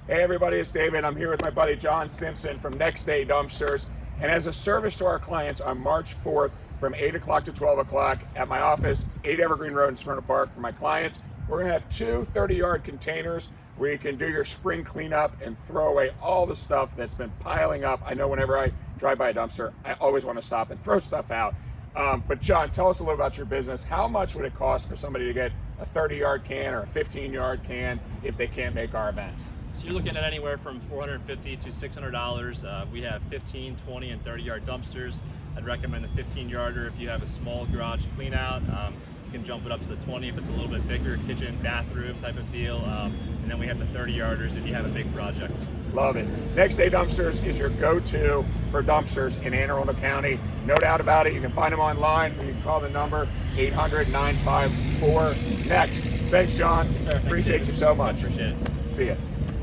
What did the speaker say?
Hey everybody, it's David. I'm here with my buddy John Stimson from Next Day Dumpsters. And as a service to our clients on March 4th from 8 o'clock to 12 o'clock at my office, 8 Evergreen Road in Smyrna Park for my clients, we're gonna have two 30-yard containers where you can do your spring cleanup and throw away all the stuff that's been piling up. I know whenever I drive by a dumpster, I always wanna stop and throw stuff out. But John, tell us a little about your business. How much would it cost for somebody to get a 30-yard can or a 15-yard can if they can't make our event? So you're looking at anywhere from $450 to $600. We have 15, 20, and 30-yard dumpsters. I'd recommend the 15-yarder if you have a small garage clean out. You can jump it up to the 20 if it's a little bit bigger, kitchen, bathroom type of deal. And then we have the 30-yarders if you have a big project. Love it. Next Day Dumpsters is your go-to for dumpsters in Anne Arundel County. No doubt about it. You can find them online. You can call the number 800-954-NEXT. Thanks, John. Sure. Appreciate you so much. Appreciate it. See ya.